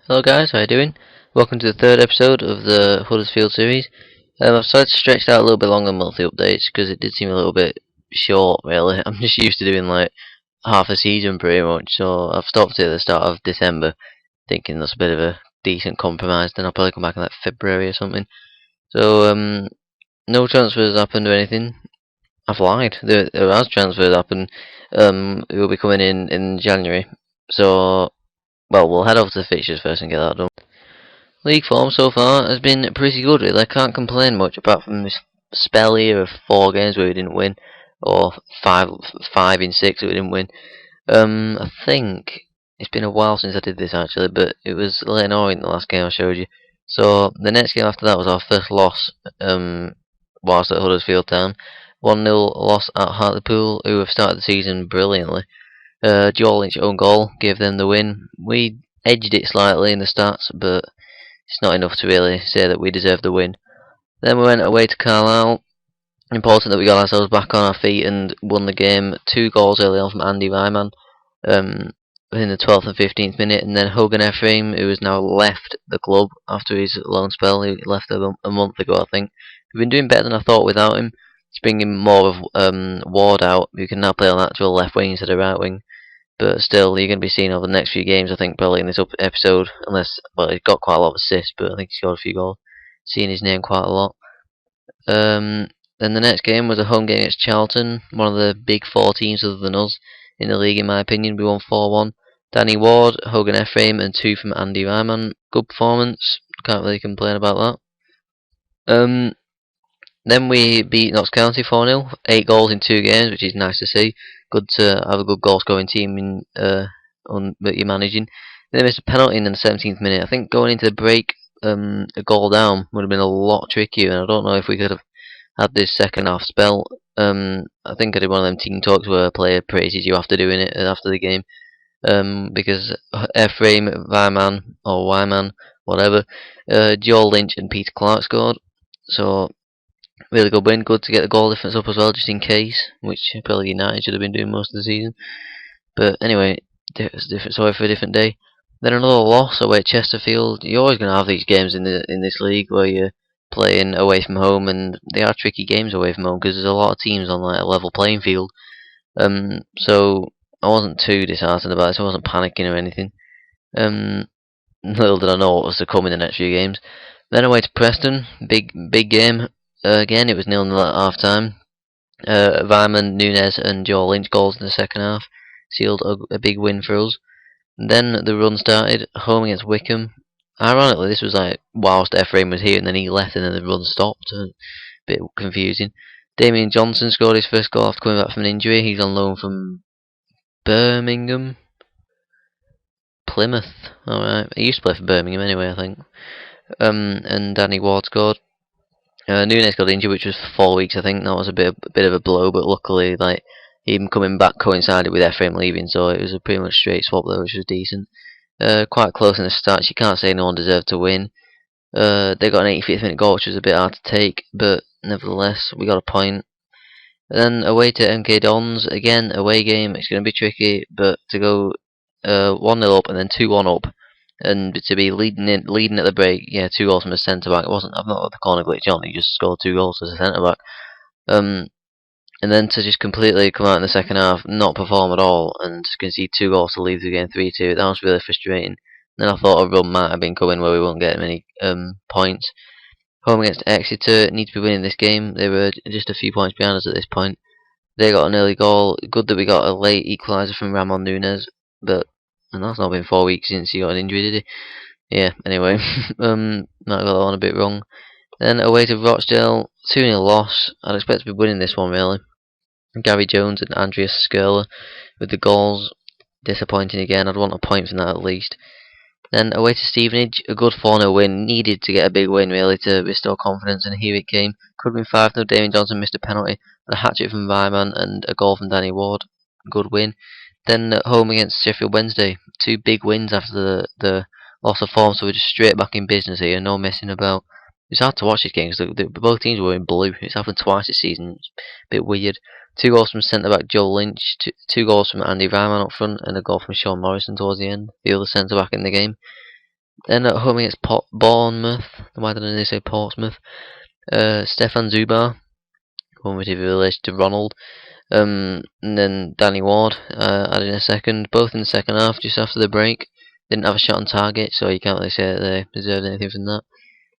Hello guys, how you doing? Welcome to the third episode of the Huddersfield series. I've started to stretch it out a little bit longer monthly updates because it did seem a little bit short really. I'm just used to doing like half a season pretty much, so I've stopped it at the start of December thinking that's a bit of a decent compromise. Then I'll probably come back in like February or something. So no transfers happened or anything. I've lied. There has transfers happened. It will be coming in January. So well, we'll head over to the fixtures first and get that done. League form so far has been pretty good really. I can't complain much apart from this spell here of 4 games where we didn't win, or five in 6 that we didn't win. I think it's been a while since I did this actually, but it was a little annoying the last game I showed you. So the next game after that was our first loss whilst at Huddersfield Town. 1-0 loss at Hartlepool, who have started the season brilliantly. Joel Lynch own goal gave them the win. We edged it slightly in the stats, but it's not enough to really say that we deserve the win. Then we went away to Carlisle. Important that we got ourselves back on our feet and won the game. 2 goals early on from Andy Ryman in the 12th and 15th minute, and then Hogan Ephraim, who has now left the club after his loan spell. He left a month ago, I think. We've been doing better than I thought without him. It's bringing more of Ward out, who can now play on the actual left wing instead of right wing. But still, you're going to be seeing over the next few games, I think, probably in this episode, unless, well, he's got quite a lot of assists, but I think he scored a few goals. Seeing his name quite a lot. Then the next game was a home game against Charlton, one of the big 4 teams other than us in the league, in my opinion. We won 4-1. Danny Ward, Hogan Ephraim, and 2 from Andy Ryman. Good performance. Can't really complain about that. Then we beat Notts County 4-0. 8 goals in 2 games, which is nice to see. Good to have a good goal scoring team in that you're managing. Then they missed a penalty in the 17th minute. I think going into the break, a goal down would have been a lot trickier, and I don't know if we could have had this second half spell. I think I did one of them team talks where a player praises you after doing it after the game. Because Ephraim, Vyman, or Wyman, whatever, Joel Lynch and Peter Clark scored. So really good win. Good to get the goal difference up as well, just in case, which probably United should have been doing most of the season. But anyway, it's a different story for a different day. Then another loss away at Chesterfield. You're always going to have these games in this league where you're playing away from home, and they are tricky games away from home because there's a lot of teams on like a level playing field. So I wasn't too disheartened about this. I wasn't panicking or anything. Little did I know what was to come in the next few games. Then away to Preston, big game. Again, it was 0-0 at half time. Vyman, Nunes, and Joel Lynch goals in the second half sealed a big win for us. And then the run started, home against Wickham. Ironically, this was like whilst Ephraim was here, and then he left, and then the run stopped. A bit confusing. Damien Johnson scored his first goal after coming back from an injury. He's on loan from Birmingham, Plymouth. All right, he used to play for Birmingham anyway, I think. And Danny Ward scored. Nunes got injured, which was for 4 weeks, I think. That was a bit of a blow, but luckily, like him coming back coincided with Ephraim leaving, so it was a pretty much straight swap there, which was decent. Quite close in the starts. You can't say no one deserved to win. They got an 85th minute goal, which was a bit hard to take, but nevertheless, we got a point. And then away to MK Dons, again, away game. It's going to be tricky, but to go 1-0 up and then 2-1 up, and to be leading at the break, yeah, 2 goals from a centre back. I've not had the corner glitch on. He just scored 2 goals as a centre back. And then to just completely come out in the second half, not perform at all, and concede 2 goals to leave the game 3-2. That was really frustrating. Then I thought a run might have been coming where we won't get many points. Home against Exeter, need to be winning this game. They were just a few points behind us at this point. They got an early goal. Good that we got a late equaliser from Ramon Nunes, and that's not been 4 weeks since he got an injury, did he? Yeah, anyway, might have got that one a bit wrong. Then away to Rochdale, 2-0 loss. I'd expect to be winning this one, really. Gary Jones and Andreas Skurla with the goals. Disappointing again. I'd want a point from that at least. Then away to Stevenage, a good 4-0 win. Needed to get a big win, really, to restore confidence, and here it came. Could have been 5-0. Damien Johnson missed a penalty, a hat-trick from Vyman, and a goal from Danny Ward. Good win. Then at home against Sheffield Wednesday, 2 big wins after the loss of form, so we're just straight back in business here, no messing about. It's hard to watch this game because both teams were in blue. It's happened twice this season. It's a bit weird. 2 goals from centre-back Joel Lynch, 2 goals from Andy Vyman up front, and a goal from Sean Morrison towards the end, the other centre-back in the game. Then at home against Bournemouth. Why didn't they say Portsmouth? Stefan Zubar, who was related to Ronald. And then Danny Ward added in a second, both in the second half, just after the break. Didn't have a shot on target, so you can't really say that they deserved anything from that.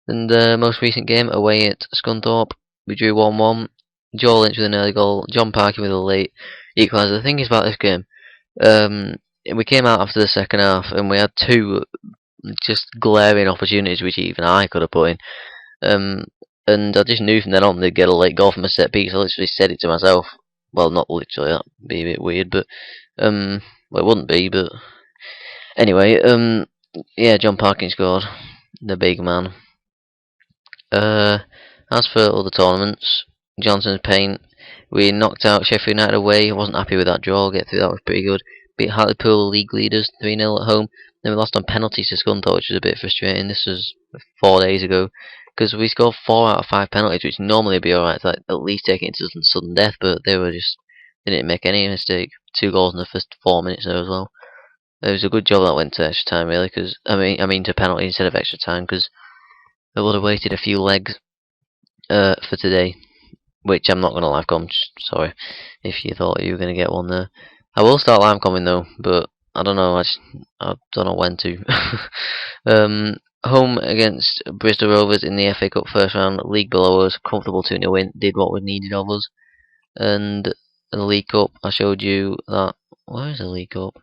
And the most recent game, away at Scunthorpe, we drew 1-1. Joel Lynch with an early goal, John Parkin with a late equaliser. The thing is about this game, we came out after the second half and we had two just glaring opportunities which even I could have put in. And I just knew from then on they'd get a late goal from a set piece. I literally said it to myself. Well, not literally, that'd be a bit weird, but well, it wouldn't be, but anyway, yeah, John Parkin scored, the big man. As for other tournaments, Johnson's Paint, we knocked out Sheffield United away. I wasn't happy with that draw. Get through that was pretty good. Beat Hartlepool, league leaders, 3-0 at home. Then we lost on penalties to Scunthorpe, which was a bit frustrating. This was 4 days ago, because we scored 4 out of 5 penalties, which normally would be alright to at least take it into sudden death, but they didn't make any mistake. 2 goals in the first 4 minutes there as well. It was a good job that went to extra time, really, because I mean to penalty instead of extra time, because I would have waited a few legs for today, which I'm not going to live com. Sorry if you thought you were going to get one there. I will start live coming though, but I don't know. I don't know when to. Home against Bristol Rovers in the FA Cup first round, league below us, comfortable 2-0 win, did what we needed of us. And in the League Cup, I showed you that. Where is the League Cup?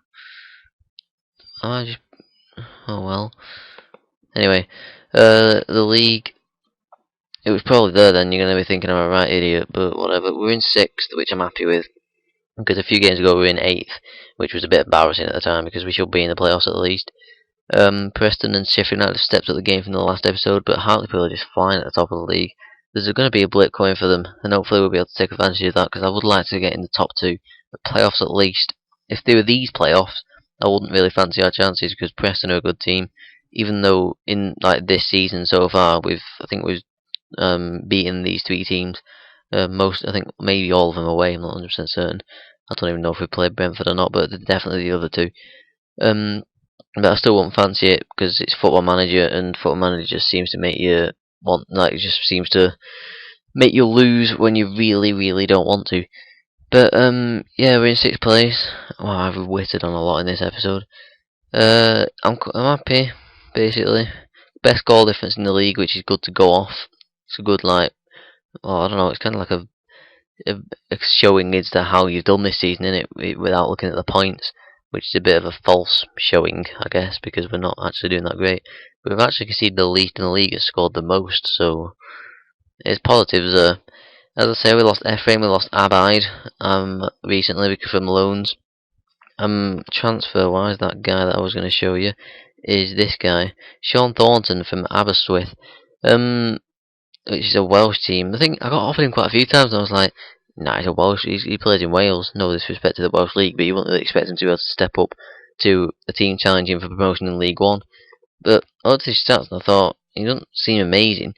Oh well. Anyway, the league. It was probably there then. You're going to be thinking I'm a right idiot, but whatever. We're in 6th, which I'm happy with. Because a few games ago we were in 8th, which was a bit embarrassing at the time because we should be in the playoffs at least. Preston and Sheffield United have stepped up the game from the last episode, but Hartlepool are just flying at the top of the league. There's going to be a blip coming for them, and hopefully we'll be able to take advantage of that because I would like to get in the top 2, the playoffs at least. If they were these playoffs, I wouldn't really fancy our chances because Preston are a good team. Even though in like this season so far, I think we've beaten these 3 teams. I think maybe all of them away. I'm not 100% certain. I don't even know if we played Brentford or not, but definitely the other 2. But I still won't fancy it because it's Football Manager, and Football Manager just seems to make you it just seems to make you lose when you really, really don't want to. But yeah, we're in 6th place. Wow, I've witted on a lot in this episode. I'm happy, basically. Best goal difference in the league, which is good to go off. It's a good I don't know. It's kind of like a showing as to how you've done this season, innit? Without looking at the points, which is a bit of a false showing, I guess, because we're not actually doing that great. But we've actually conceded the least in the league and scored the most, so it's positives. As I say, we lost Ephraim, we lost Abide recently from loans. Transfer-wise, that guy that I was going to show you is this guy, Sean Thornton from Aberystwyth, which is a Welsh team. I think I got offered him quite a few times, and I was like, nah, he's a Welsh. He plays in Wales. No disrespect to the Welsh league, but you wouldn't really expect him to be able to step up to a team challenging for promotion in League One. But I looked at his stats and I thought he doesn't seem amazing.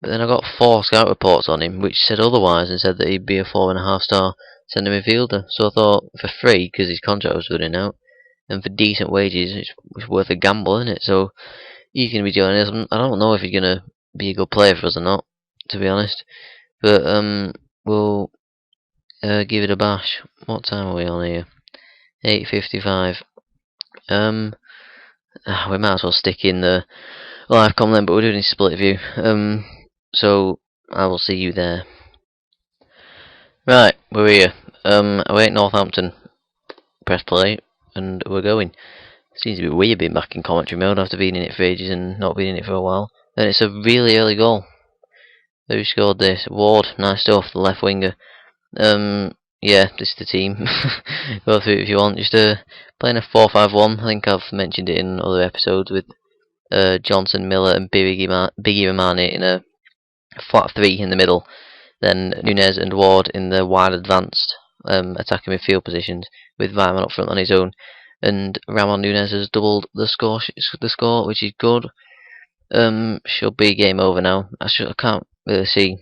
But then I got 4 scout reports on him, which said otherwise, and said that he'd be a 4.5-star centre midfielder. So I thought, for free, because his contract was running out, and for decent wages, it's worth a gamble, isn't it? So he's going to be joining us. I don't know if he's going to be a good player for us or not, to be honest. But we'll give it a bash. What time are we on here? 8:55. We might as well stick in the live comment, but we're doing a split view. So I will see you there. Right, we're here. Away at Northampton. Press play, and we're going. Seems to be weird being back in commentary mode after being in it for ages and not being in it for a while. And it's a really early goal. Who scored this? Ward, nice stuff, the left winger. Yeah, this is the team. Go through it if you want. Just playing a 4-5-1. I think I've mentioned it in other episodes with Johnson, Miller, and Biggie Romani in a flat 3 in the middle. Then Nunez and Ward in the wide advanced attacking midfield positions, with Ryman up front on his own. And Ramon Nunez has doubled the score, which is good. Should be game over now. I can't really see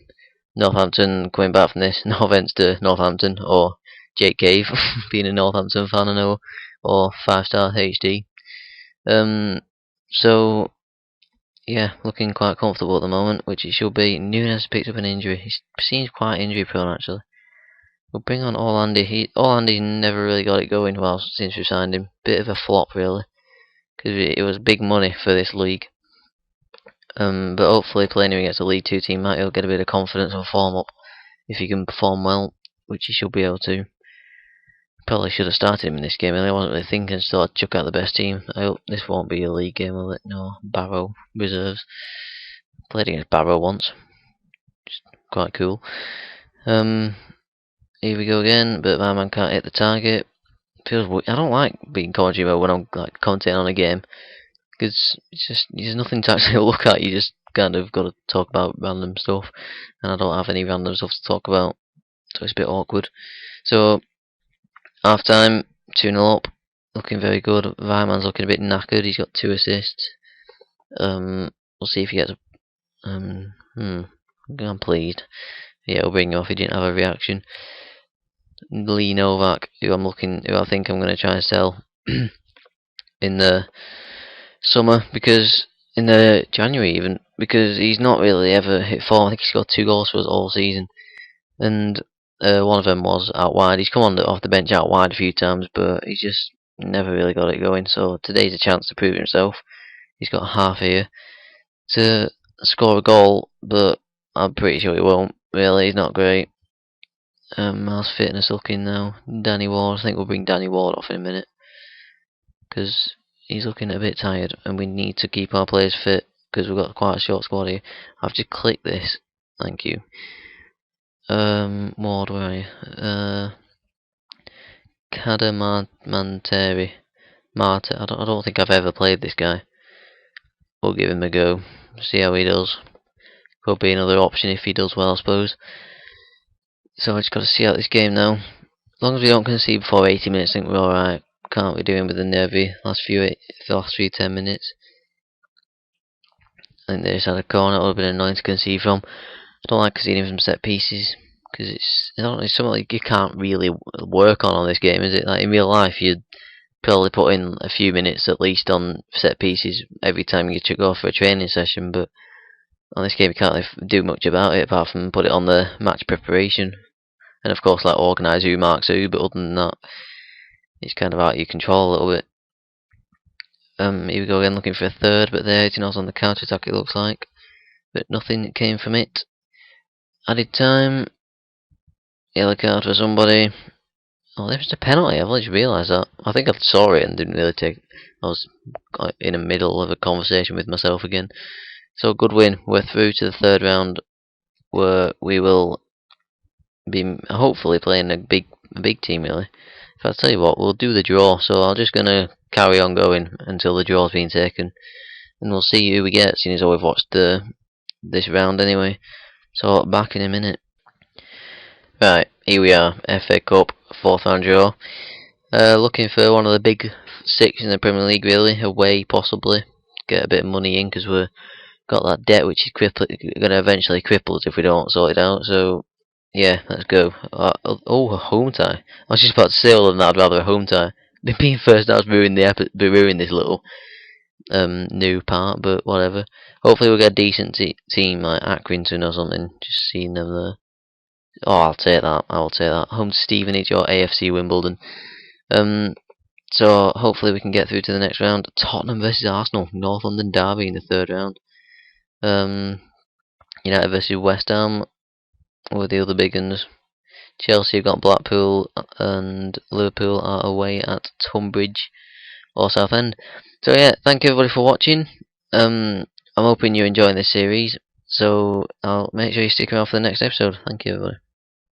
Northampton coming back from this. No offence to Northampton or Jake Cave, being a Northampton fan, I know, or 5-star HD. So yeah, looking quite comfortable at the moment, which it should be. Nunes picked up an injury. He seems quite injury prone actually. We'll bring on Orlandi. Orlandi's never really got it going well since we signed him. Bit of a flop really, because it was big money for this league. But hopefully playing him against a League 2 team he'll get a bit of confidence and form up if he can perform well, which he should be able to. Probably should have started him in this game. I wasn't really thinking, so I'd chuck out the best team. I hope this won't be a league game, will it? No, Barrow reserves. Played against Barrow once, just quite cool. Here we go again, but my man can't hit the target. Feels weird. I don't like being commentary mode when I'm like commentating on a game, because it's just there's nothing to actually look at. You just kind of got to talk about random stuff, and I don't have any random stuff to talk about, so it's a bit awkward. So half time, 2-0 up, looking very good. Vyman's looking a bit knackered. He's got 2 assists. We'll see if he gets. I'm pleased. Yeah, we'll bring him off. He didn't have a reaction. Lee Novak, who I think I'm going to try and sell in the summer, because in the January even, because he's not really ever hit form. I think he scored 2 goals for us all season, and one of them was out wide. He's come on off the bench out wide a few times, but he's just never really got it going. So today's a chance to prove himself. He's got half here to score a goal, but I'm pretty sure he won't. Really, he's not great. How's fitness looking now? Danny Ward. I think we'll bring Danny Ward off in a minute, because he's looking a bit tired, and we need to keep our players fit because we've got quite a short squad here. I've just clicked this. Thank you. Ward, where are you? Cadamanteri. Marta. I don't think I've ever played this guy. We'll give him a go. See how he does. Could be another option if he does well, I suppose. So I just got to see out this game now. As long as we don't concede before 80 minutes, I think we're alright. Can't be doing with the nervy last few 10 minutes. I think they just had a corner. It would have been annoying to concede from. I don't like conceding from set pieces, because it's something like you can't really work on this game, is it? Like in real life, you'd probably put in a few minutes at least on set pieces every time you go for a training session, but on this game you can't really do much about it apart from put it on the match preparation, and of course like organise who marks who. But other than that, it's kind of out of your control a little bit. Here we go again, looking for a third, but there it's on the counter attack it looks like, but nothing came from it. Added time. Yellow card for somebody. Oh, there's a penalty. I've just realised that. I think I saw it and didn't really take. I was in the middle of a conversation with myself again. So good win. We're through to the 3rd round, where we will be hopefully playing a big team really. If I tell you what, we'll do the draw. So I'm just gonna carry on going until the draw's been taken, and we'll see who we get. Seeing as we've watched this round anyway. So back in a minute. Right, here we are, FA Cup, 4th round draw. Looking for one of the big 6 in the Premier League really, away possibly. Get a bit of money in because we've got that debt which is going to eventually cripple us if we don't sort it out. So yeah, let's go. A home tie. I was just about to say other than that I'd rather a home tie. Being first does ruin this little new part, but whatever. Hopefully we'll get a decent team like Accrington or something. Just seeing them there. Oh, I'll take that. I will take that. Home to Stevenage or AFC Wimbledon. So hopefully we can get through to the next round. Tottenham versus Arsenal, North London derby in the 3rd round. United versus West Ham were the other big ones. Chelsea have got Blackpool, and Liverpool are away at Tunbridge or Southend. So yeah, thank you everybody for watching. I'm hoping you're enjoying this series. So I'll make sure you stick around for the next episode. Thank you everybody.